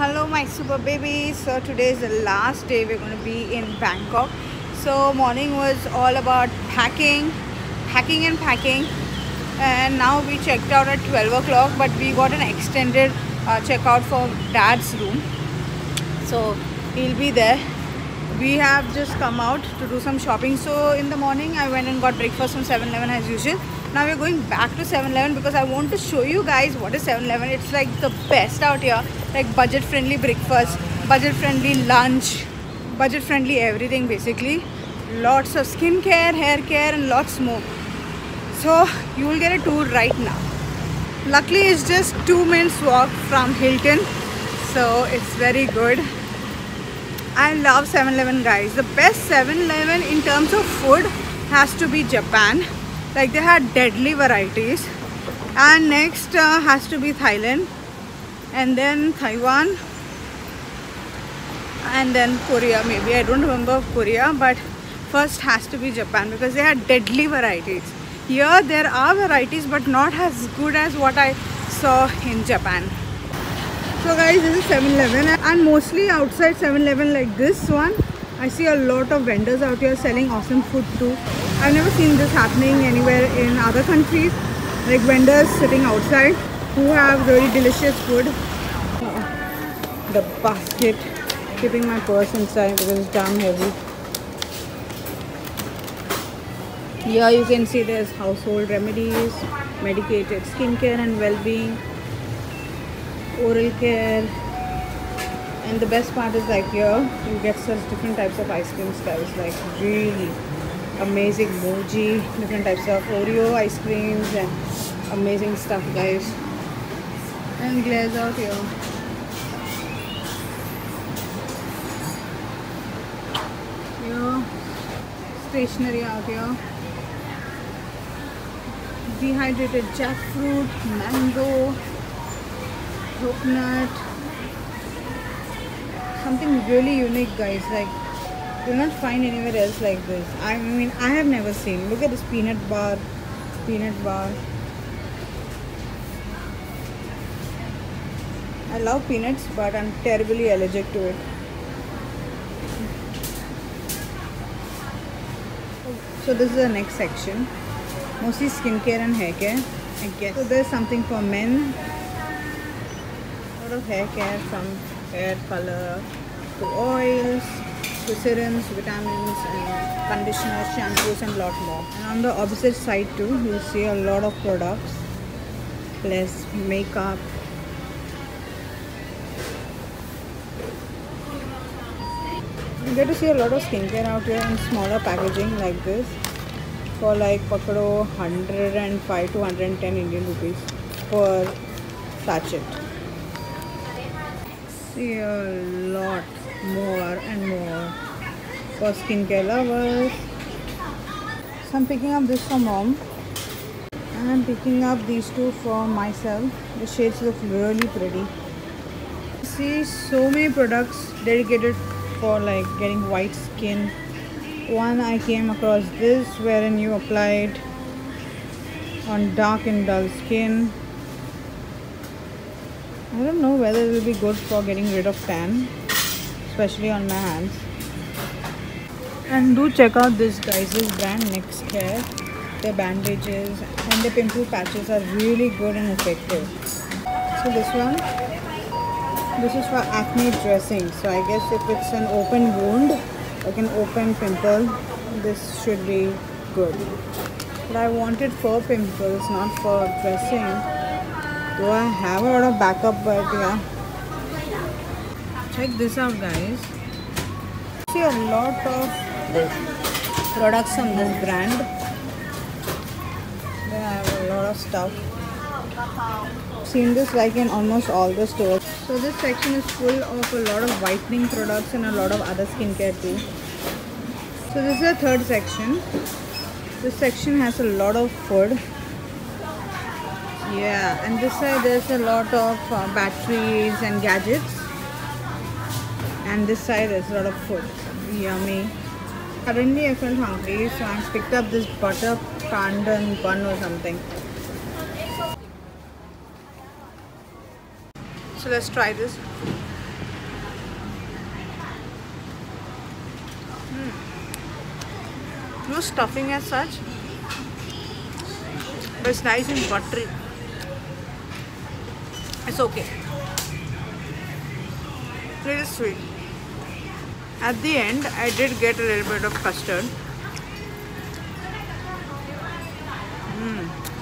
Hello my super babies. So today is the last day we're going to be in Bangkok. So morning was all about packing and now we checked out at 12 o'clock, but we got an extended checkout for dad's room, so he'll be there. We have just come out to do some shopping. So in the morning I went and got breakfast from 7-Eleven as usual. Now we're going back to 7-Eleven because I want to show you guys what is 7-Eleven. It's like the best out here, like budget friendly breakfast, budget friendly lunch, budget friendly everything basically. Lots of skincare, hair care and lots more. So you will get a tour right now. Luckily it's just 2 minutes walk from Hilton, so it's very good. I love 7-Eleven guys. The best 7-Eleven in terms of food has to be Japan. Like they had deadly varieties. And next has to be Thailand, and then Taiwan, and then Korea maybe. I don't remember Korea, but first has to be Japan because they had deadly varieties. Here there are varieties but not as good as what I saw in Japan. So guys, this is 7-Eleven, and mostly outside 7-Eleven like this one, I see a lot of vendors out here selling awesome food too. I've never seen this happening anywhere in other countries, like vendors sitting outside who have really delicious food. The basket, keeping my purse inside because it's damn heavy. Here you can see there's household remedies, medicated skincare and well-being, oral care, and the best part is like here you get such different types of ice cream styles, like really amazing mochi, different types of Oreo ice creams and amazing stuff guys. And glaze out here. Here, stationery out here. Dehydrated jackfruit, mango, coconut, something really unique guys, like you'll not find anywhere else like this. I mean, I have never seen. Look at this peanut bar. I love peanuts, but I'm terribly allergic to it. So this is the next section, mostly skincare and hair care, I guess. So there's something for men, a lot of hair care, from hair color to oils to serums, vitamins and conditioners, shampoos and lot more. And on the opposite side too, you'll see a lot of products plus makeup. You get to see a lot of skincare out here in smaller packaging like this for like pakado 105 to 110 Indian rupees per sachet. See a lot more and more for skincare lovers. So I'm picking up this for mom and I'm picking up these two for myself. The shades look really pretty. See so many products dedicated for like getting white skin. One I came across this wherein you applied on dark and dull skin. I don't know whether it will be good for getting rid of tan, especially on my hands. And do check out this guys, this brand Next Care. Their bandages and their pimple patches are really good and effective. So this one, this is for acne dressing. So I guess if it's an open wound, like an open pimple, this should be good. But I want it for pimples, not for dressing. Do I have a lot of backup, but yeah. Check this out guys. See a lot of products from this brand. They have a lot of stuff. Seen this like in almost all the stores. So this section is full of a lot of whitening products and a lot of other skincare too. So this is the third section. This section has a lot of food. Yeah, and this side there's a lot of batteries and gadgets. And this side there's a lot of food. Yummy. Suddenly I felt hungry, so I picked up this butter pandan bun or something. So let's try this. No stuffing as such, but it's nice and buttery. It's okay. It is sweet. At the end, I did get a little bit of custard.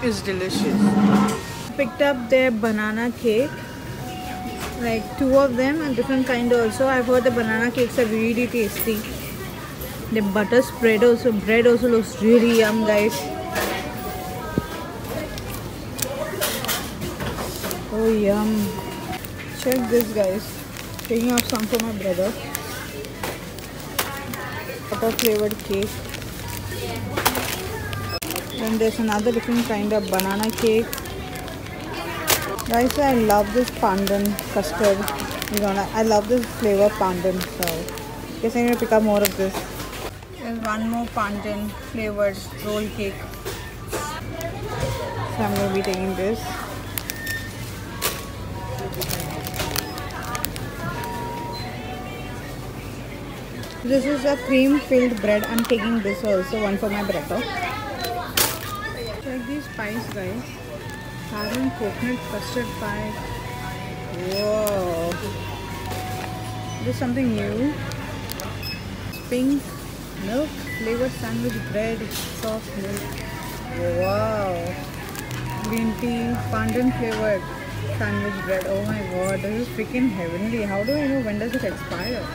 It's delicious. Picked up their banana cake, like 2 of them, and different kind also. I've heard the banana cakes are really tasty. The butter spread also, bread also looks really yum, guys. Oh yum. Check this, guys. Taking out some for my brother. Butter flavored cake. Then there's another different kind of banana cake. Guys, I love this pandan custard. You know, I love this flavor pandan, so guess I'm gonna pick up more of this. There's one more pandan flavored roll cake. So I'm gonna be taking this. This is a cream filled bread. I'm taking this also, one for my brother. Check these pies, guys. Having coconut custard pie. Whoa. This is something new. Pink milk flavored sandwich bread, soft milk. Wow. Green tea, pandan flavored sandwich bread. Oh my god, this is freaking heavenly. How do I know when does it expire?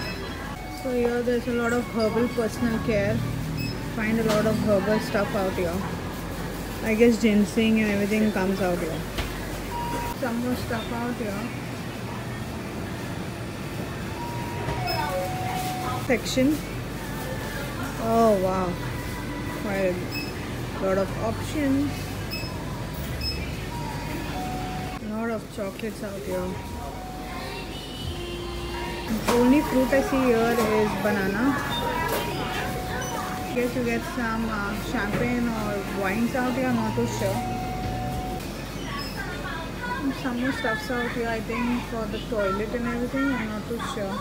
So here there's a lot of herbal personal care. Find a lot of herbal stuff out here. I guess ginseng and everything comes out here. Some more stuff out here. Section. Oh wow. Quite a lot of options. A lot of chocolates out here. The only fruit I see here is banana. I guess you get some champagne or wines out here, I'm not too sure. And some more stuffs out here, I think, for the toilet and everything, I'm not too sure.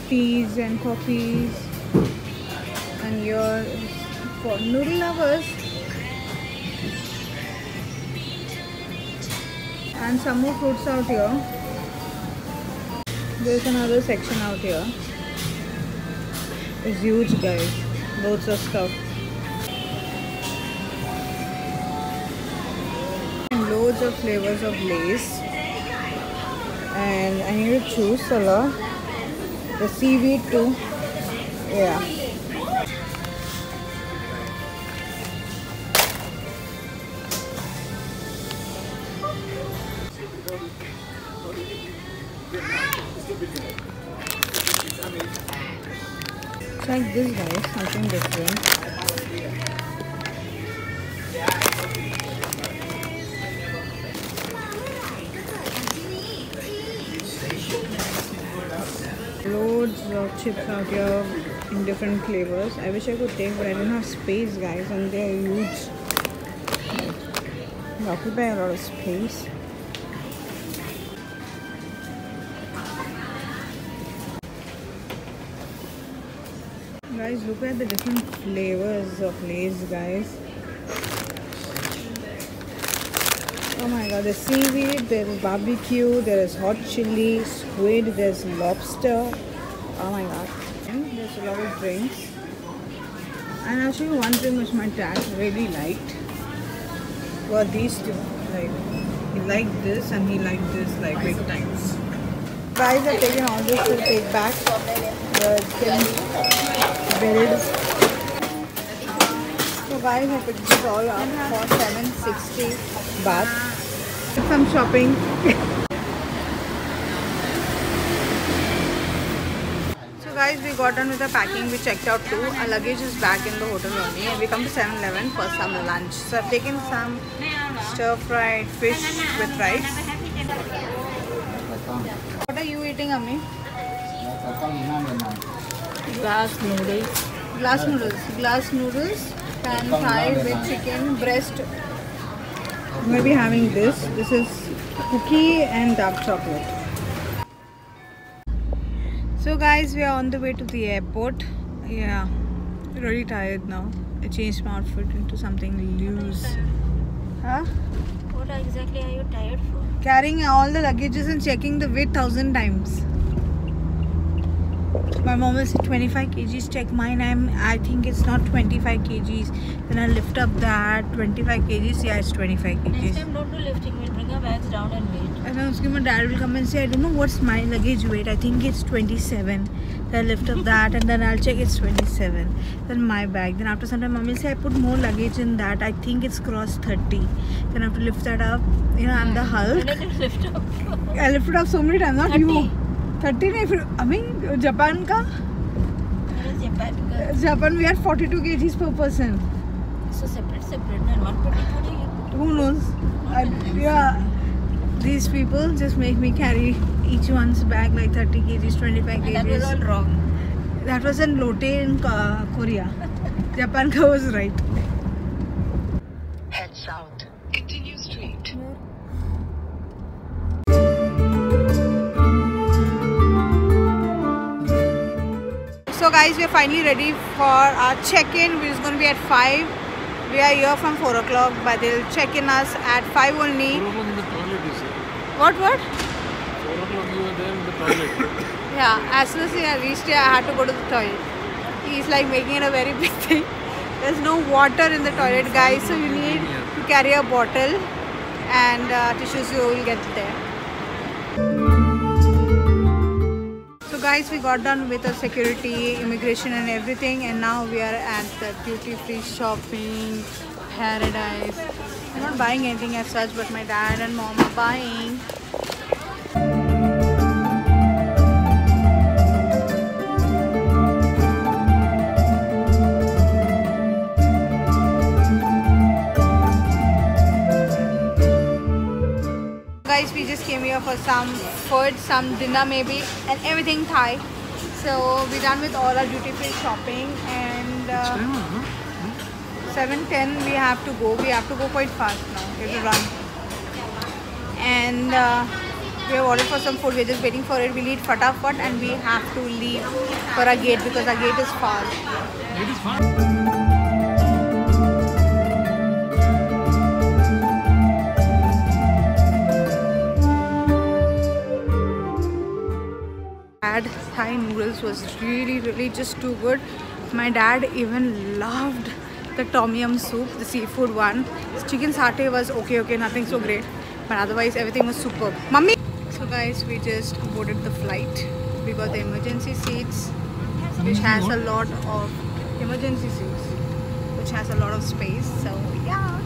Teas and coffees. And here for noodle lovers. And some more fruits out here. There's another section out here. It's huge, guys. Loads of stuff. And loads of flavors of Lay's. And I need to choose a lot. The seaweed too. Yeah. Check this, guys, something different. Loads of chips out here in different flavors. I wish I could take, but I don't have space, guys, and they're huge. They occupy a lot of space. Guys, look at the different flavors of Lay's, guys. Oh my god, there's seaweed, there's barbecue, there is hot chili, squid, there's lobster. Oh my god. And there's a lot of drinks. And actually one drink which my dad really liked were these two. Like, he liked this and he liked this like big times. Guys are taking all this to take back. Build. So guys, I picked this all up for 760 baht. Did some shopping. So guys, we got done with the packing. We checked out too. Our luggage is back in the hotel only, and we come to 7-Eleven for some lunch. So I've taken some stir-fried fish with rice. What are you eating, Ammi? Glass noodles. Glass noodles. Glass noodles. Pan thai with chicken breast. I'm going to be having this. This is cookie and dark chocolate. So guys, we are on the way to the airport. Yeah, really tired now. I changed my outfit into something loose. Huh? What exactly are you tired for? Carrying all the luggages and checking the weight 1,000 times. My mom will say 25 kgs, check mine. I think it's not 25 kgs. Then I lift up that 25 kgs. Yeah, it's 25 kgs. Next time don't do lifting, we'll bring our bags down and wait. And then my dad will come and say, I don't know what's my luggage weight. I think it's 27. Then I lift up that and then I'll check it's 27. Then my bag. Then after some time, mom will say, I put more luggage in that. I think it's crossed 30. Then I have to lift that up. You know, I'm the Hulk. When did you lift up? I lifted up so many times. Not 30. you. 30 nahi, I mean, Japan ka? Where is Japan? Japan, we had 42 kgs per person. So separate, and 140. Who knows? Yeah, these people just make me carry each one's bag like 30 kgs, 25 kgs. And that was all wrong. That was in Lotte in Korea. Japan ka was right. Head south. Continue straight. So guys, we're finally ready for our check-in, which is going to be at 5. We are here from 4 o'clock, but they'll check in us at 5 only. 4 o'clock in the toilet, you said. What? 4 o'clock you were there in the toilet. Yeah, as soon as I reached here, I had to go to the toilet. He's like making it a very big thing. There's no water in the toilet, guys, so you need to carry a bottle and tissues you will get there. So guys, we got done with the security, immigration and everything, and now we are at the duty-free shopping paradise. I'm not buying anything as such, but my dad and mom are buying. Guys, we just came here for some food, some dinner maybe, and everything Thai. So we're done with all our duty-free shopping, and 7:10 we have to go. We have to go quite fast now. We have to run. And we have ordered for some food. We're just waiting for it. We'll eat fatafat and we have to leave for our gate because our gate is far. It is fun. Thai noodles was really just too good. My dad even loved the tom yum soup, the seafood one. The chicken satay was okay, nothing so great, but otherwise everything was superb. Mummy! So guys, we just boarded the flight. We got the emergency seats, which has a lot of space. So yeah.